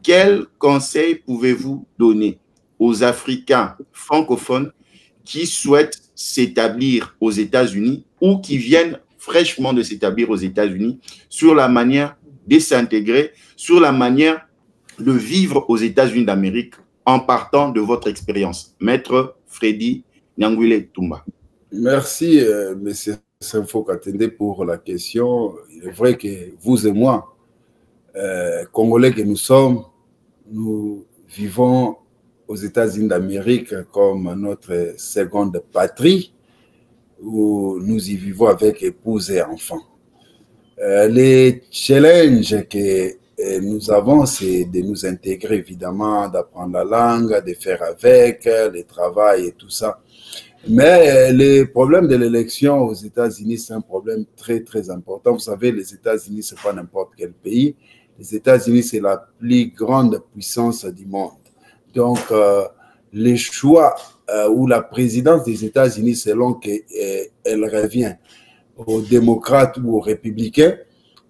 quel conseil pouvez-vous donner aux Africains francophones qui souhaitent s'établir aux États-Unis ou qui viennent fraîchement de s'établir aux États-Unis sur la manière de s'intégrer, sur la manière de vivre aux États-Unis d'Amérique en partant de votre expérience? Maître Freddy Nyangwile Tumba. Merci, M. Senfo Katende, pour la question. Il est vrai que vous et moi, Congolais que nous sommes, nous vivons aux États-Unis d'Amérique comme notre seconde patrie, où nous y vivons avec épouse et enfants. Les challenges que nous avons, c'est de nous intégrer, évidemment, d'apprendre la langue, de faire avec, le travail et tout ça. Mais le problème de l'élection aux États-Unis, c'est un problème très, très important. Vous savez, les États-Unis, ce n'est pas n'importe quel pays. Les États-Unis, c'est la plus grande puissance du monde. Donc, les choix ou la présidence des États-Unis, selon qu'elle revient aux démocrates ou aux républicains,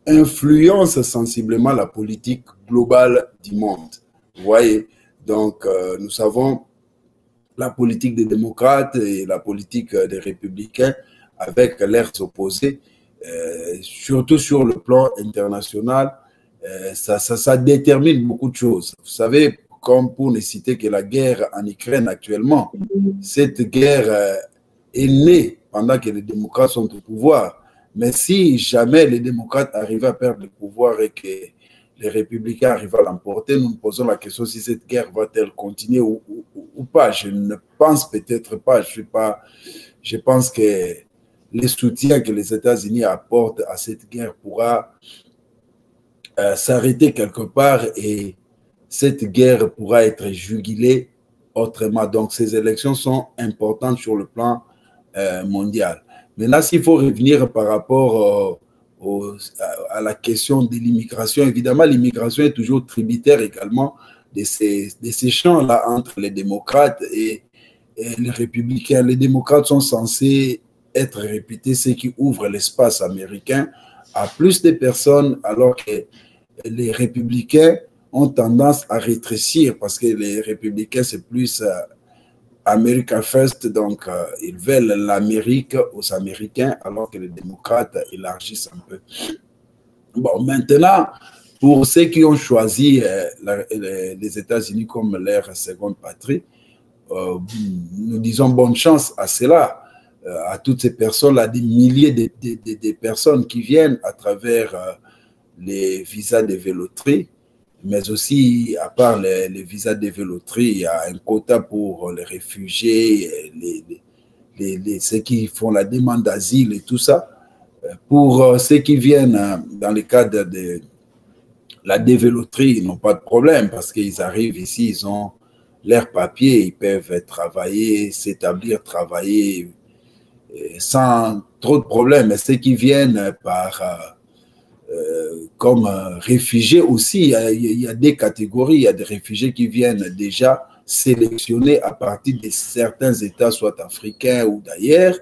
influence sensiblement la politique globale du monde. Vous voyez? Donc, nous savons la politique des démocrates et la politique des républicains avec leurs opposés, surtout sur le plan international, ça détermine beaucoup de choses. Vous savez, comme pour ne citer que la guerre en Ukraine actuellement, cette guerre est née pendant que les démocrates sont au pouvoir. Mais si jamais les démocrates arrivent à perdre le pouvoir et que les républicains arrivent à l'emporter, nous nous posons la question si cette guerre va-t-elle continuer ou pas. Je ne pense peut-être pas. Je pense que le soutien que les États-Unis apportent à cette guerre pourra s'arrêter quelque part et cette guerre pourra être jugulée autrement. Donc, ces élections sont importantes sur le plan mondial. Maintenant, s'il faut revenir par rapport à la question de l'immigration, évidemment, l'immigration est toujours tributaire également de ces champs-là entre les démocrates et les républicains. Les démocrates sont censés être réputés ceux qui ouvrent l'espace américain à plus de personnes, alors que les républicains ont tendance à rétrécir parce que les républicains, c'est plus America First, donc ils veulent l'Amérique aux Américains, alors que les démocrates élargissent un peu. Bon, maintenant, pour ceux qui ont choisi les États-Unis comme leur seconde patrie, nous disons bonne chance à cela, à toutes ces personnes-là, des milliers de personnes qui viennent à travers les visas de véloterie, mais aussi, à part les visas de véloterie, il y a un quota pour les réfugiés, ceux qui font la demande d'asile et tout ça. Pour ceux qui viennent dans le cadre de la dévéloterie, ils n'ont pas de problème parce qu'ils arrivent ici, ils ont leurs papiers, ils peuvent travailler, s'établir, travailler sans trop de problèmes. Mais ceux qui viennent comme réfugiés aussi, il y a des catégories, il y a des réfugiés qui viennent déjà sélectionnés à partir de certains États, soit africains ou d'ailleurs,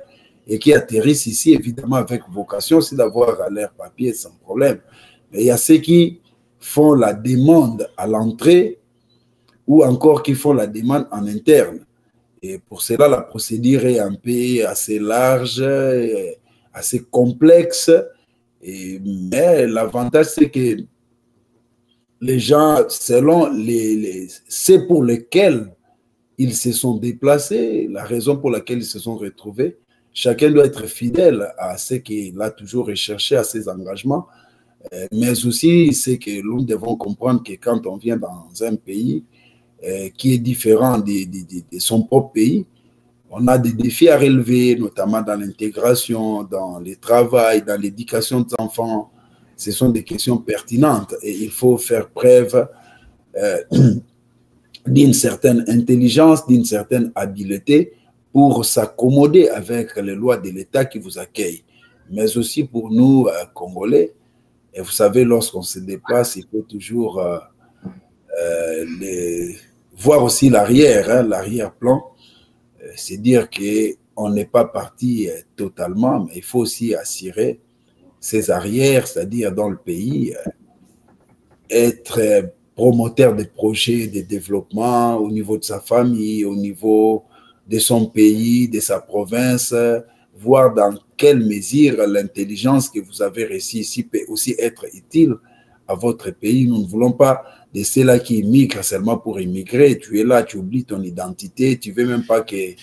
et qui atterrissent ici, évidemment, avec vocation aussi d'avoir leurs papiers sans problème. Mais il y a ceux qui font la demande à l'entrée ou encore qui font la demande en interne. Et pour cela, la procédure est un peu assez large, assez complexe. Mais l'avantage, c'est que les gens, selon ceux pour lesquels ils se sont déplacés, la raison pour laquelle ils se sont retrouvés, chacun doit être fidèle à ce qu'il a toujours recherché, à ses engagements. Mais aussi, c'est que nous devons comprendre que quand on vient dans un pays qui est différent de son propre pays, on a des défis à relever, notamment dans l'intégration, dans le travail, dans l'éducation des enfants. Ce sont des questions pertinentes et il faut faire preuve d'une certaine intelligence, d'une certaine habileté pour s'accommoder avec les lois de l'État qui vous accueille. Mais aussi pour nous, Congolais, et vous savez, lorsqu'on se déplace, il faut toujours voir aussi l'arrière, hein, l'arrière-plan. C'est dire qu'on n'est pas parti totalement, mais il faut aussi assurer ses arrières, c'est-à-dire dans le pays, être promoteur de projets de développement au niveau de sa famille, au niveau de son pays, de sa province, voir dans quelle mesure l'intelligence que vous avez reçue ici peut aussi être utile à votre pays. Nous ne voulons pas de ceux-là qui immigrent seulement pour immigrer. Tu es là, tu oublies ton identité, tu ne veux même pas que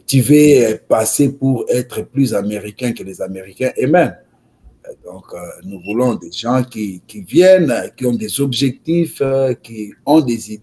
tu veux passer pour être plus américain que les Américains eux-mêmes. Donc, nous voulons des gens qui viennent, qui ont des objectifs, qui ont des idées.